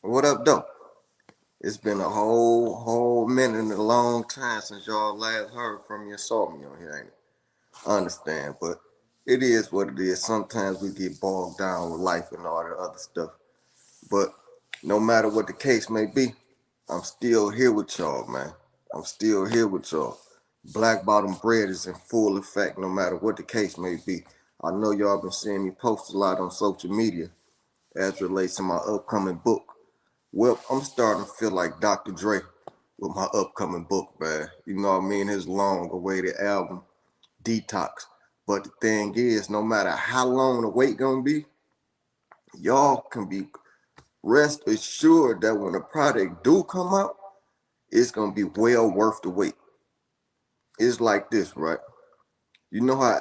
What up, though? It's been a whole minute and a long time since y'all last heard from me and saw me on here, ain't it? I understand, but it is what it is. Sometimes we get bogged down with life and all that other stuff. But no matter what the case may be, I'm still here with y'all, man. I'm still here with y'all. Black bottom bread is in full effect no matter what the case may be. I know y'all been seeing me post a lot on social media as relates to my upcoming book. Well, I'm starting to feel like Dr. Dre with my upcoming book, man. You know what I mean? His long awaited album, Detox. But the thing is, no matter how long the wait gonna be, y'all can be rest assured that when the product do come out, it's gonna be well worth the wait. It's like this, right? You know how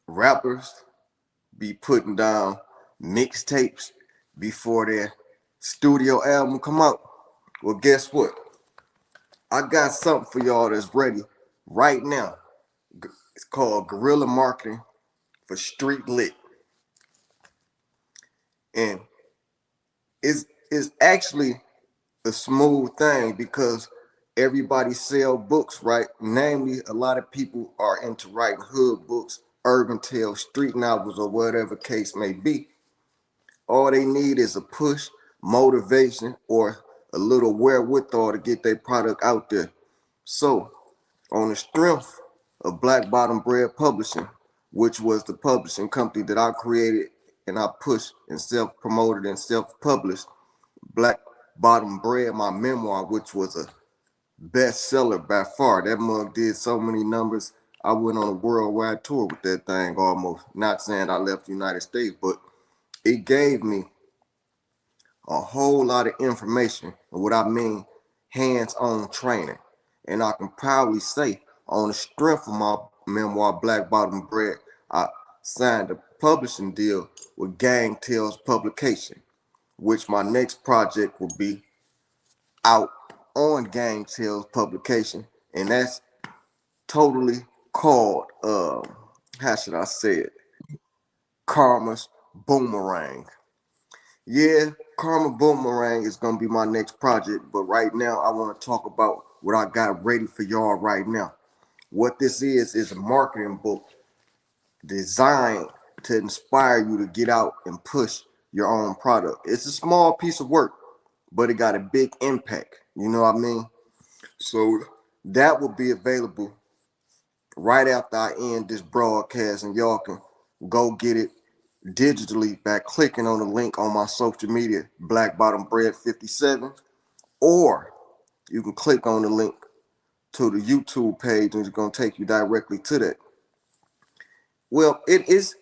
rappers be putting down mixtapes before their studio album come out? Well, guess what? I got something for y'all that's ready right now. It's called Guerrilla Marketing for Street Lit. And it's actually a smooth thing because everybody sell books, right? Namely, a lot of people are into writing hood books, urban tales, street novels, or whatever case may be. All they need is a push, motivation, or a little wherewithal to get their product out there. So, on the strength of Black Bottom Bread Publishing, which was the publishing company that I created and I pushed and self-promoted and self-published, Black Bottom Bread, my memoir, which was a bestseller by far. That mug did so many numbers. I went on a worldwide tour with that thing almost. Not saying I left the United States, but it gave me a whole lot of information. And what I mean, hands-on training. And I can proudly say, on the strength of my memoir, Black Bottom Bread, I signed a publishing deal with Gang Tales Publication, which my next project will be out on Gang Tales Publication. And that's totally called, how should I say it? Karma's Boomerang. Yeah, Karma Boomerang is gonna be my next project, but right now I want to talk about what I got ready for y'all right now. What this is a marketing book designed to inspire you to get out and push your own product. It's a small piece of work, but it got a big impact. You know what I mean? So that will be available right after I end this broadcast, and y'all can go get it digitally by clicking on the link on my social media, Black Bottom Bread 57, or you can click on the link to the YouTube page and it's gonna take you directly to that. Well, it's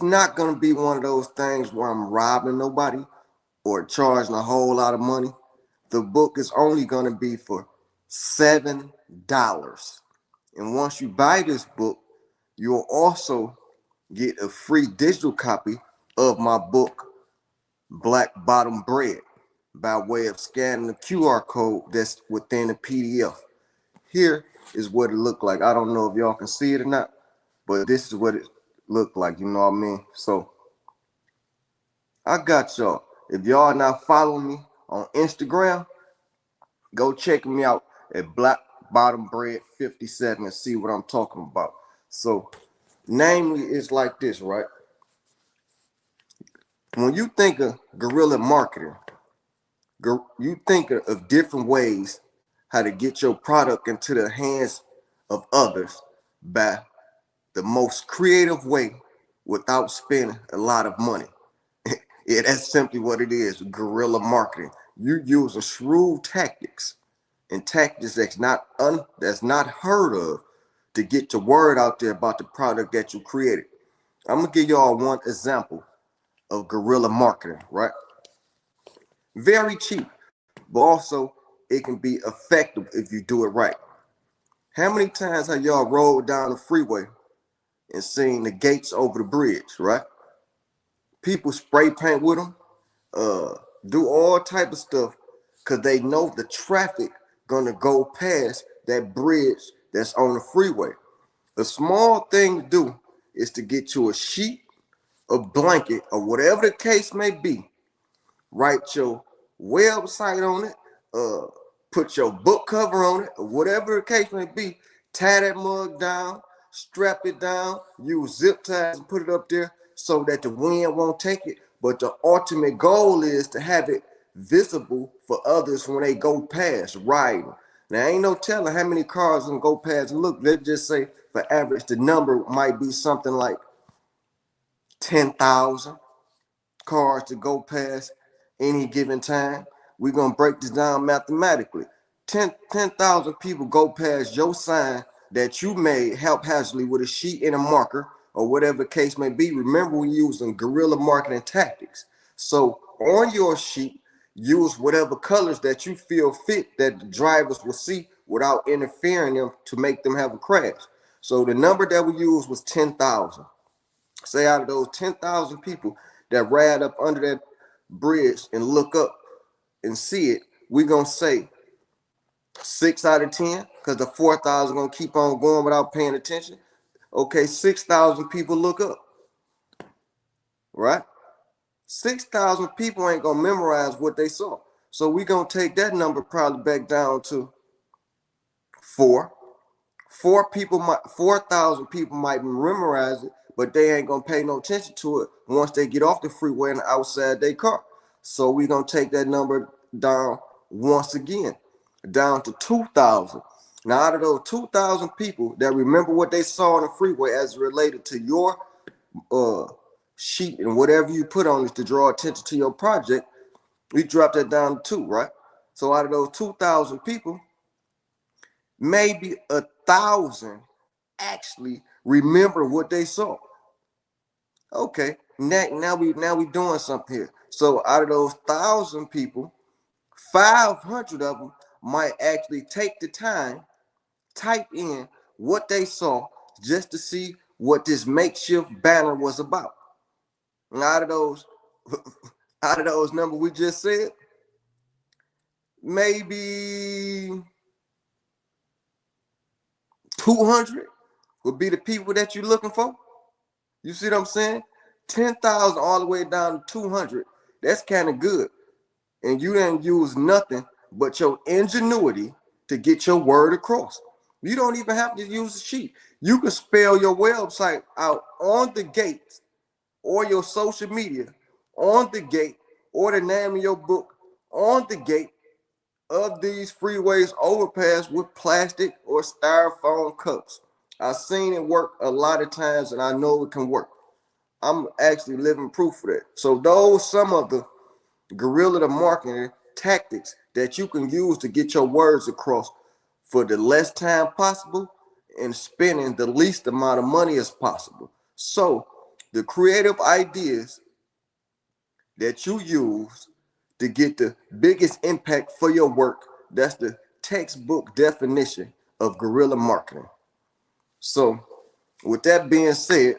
not gonna be one of those things where I'm robbing nobody or charging a whole lot of money. The book is only gonna be for $7. And once you buy this book, you'll also get a free digital copy of my book, Black Bottom Bread, by way of scanning the QR code that's within the PDF. Here is what it looked like. I don't know if y'all can see it or not, but this is what it looked like. You know what I mean? So I got y'all. If y'all not following me on Instagram, go check me out at Black Bottom Bread 57 and see what I'm talking about. So, namely, it's like this, right? When you think of guerrilla marketing, you think of different ways how to get your product into the hands of others by the most creative way without spending a lot of money. Yeah, that's simply what it is, guerrilla marketing. You using shrewd tactics and tactics that's not heard of to get the word out there about the product that you created. I'm gonna give y'all one example of guerrilla marketing, right? Very cheap, but also it can be effective if you do it right. How many times have y'all rolled down the freeway and seen the gates over the bridge, right? People spray paint with them, uh, do all type of stuff because they know the traffic gonna go past that bridge that's on the freeway. The small thing to do is to get you a sheet, a blanket, or whatever the case may be. Write your website on it, put your book cover on it, or whatever the case may be. Tie that mug down, strap it down, use zip ties and put it up there so that the wind won't take it. But the ultimate goal is to have it visible for others when they go past riding. Now, ain't no telling how many cars can go past and look. Let's just say, for average, the number might be something like 10,000 cars to go past any given time. We're going to break this down mathematically. 10,000 people go past your sign that you made haphazardly with a sheet and a marker or whatever the case may be. Remember, we're using guerrilla marketing tactics. So on your sheet, use whatever colors that you feel fit that the drivers will see without interfering them to make them have a crash. So the number that we used was 10,000. Say out of those 10,000 people that ride up under that bridge and look up and see it, we're going to say 6 out of 10, because the 4,000 going to keep on going without paying attention. Okay, 6,000 people look up, right? 6,000 people ain't going to memorize what they saw. So we're going to take that number probably back down to 4. 4,000 people might memorize it, but they ain't gonna pay no attention to it once they get off the freeway and outside their car. So we're gonna take that number down once again, down to 2,000. Now, out of those 2,000 people that remember what they saw on the freeway as related to your sheet and whatever you put on it to draw attention to your project, we drop that down to 2, right? So out of those 2,000 people, maybe 1,000 actually remember what they saw. Okay, now we doing something here. So out of those 1,000 people, 500 of them might actually take the time, type in what they saw just to see what this makeshift banner was about. And out of those numbers we just said, maybe 200 would be the people that you're looking for. You see what I'm saying? 10,000 all the way down to 200. That's kind of good. And you didn't use nothing but your ingenuity to get your word across. You don't even have to use a sheet. You can spell your website out on the gate or your social media on the gate or the name of your book on the gate of these freeways overpass with plastic or styrofoam cups. I've seen it work a lot of times and I know it can work. I'm actually living proof of that. So those some of the guerrilla marketing tactics that you can use to get your words across for the less time possible and spending the least amount of money as possible. So the creative ideas that you use to get the biggest impact for your work, that's the textbook definition of guerrilla marketing. So with that being said,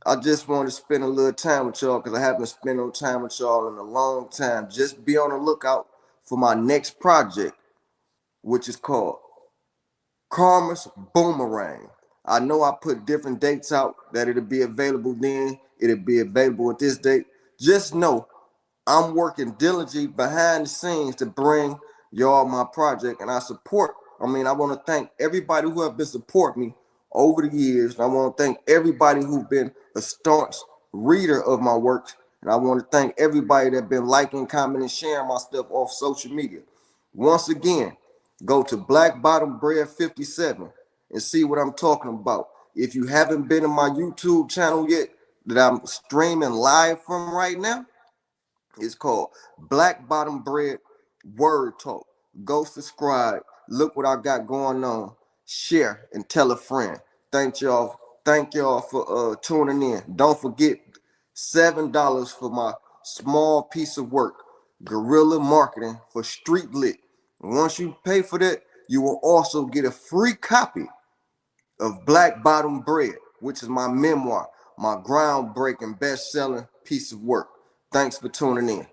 I just want to spend a little time with y'all because I haven't spent no time with y'all in a long time. Just be on the lookout for my next project, which is called Karma's Boomerang. I know I put different dates out that it'll be available then. It'll be available at this date. Just know I'm working diligently behind the scenes to bring y'all my project, and I want to thank everybody who have been supporting me over the years. And I want to thank everybody who's been a staunch reader of my works. And I want to thank everybody that's been liking, commenting, sharing my stuff off social media. Once again, go to Black Bottom Bread 57 and see what I'm talking about. If you haven't been to my YouTube channel yet that I'm streaming live from right now, it's called Black Bottom Bread Word Talk. Go subscribe. Look what I got going on. Share and tell a friend. Thank y'all. Thank y'all for tuning in. Don't forget $7 for my small piece of work, guerrilla marketing for street lit. Once you pay for that, you will also get a free copy of Black Bottom Bread, which is my memoir, my groundbreaking best-selling piece of work. Thanks for tuning in.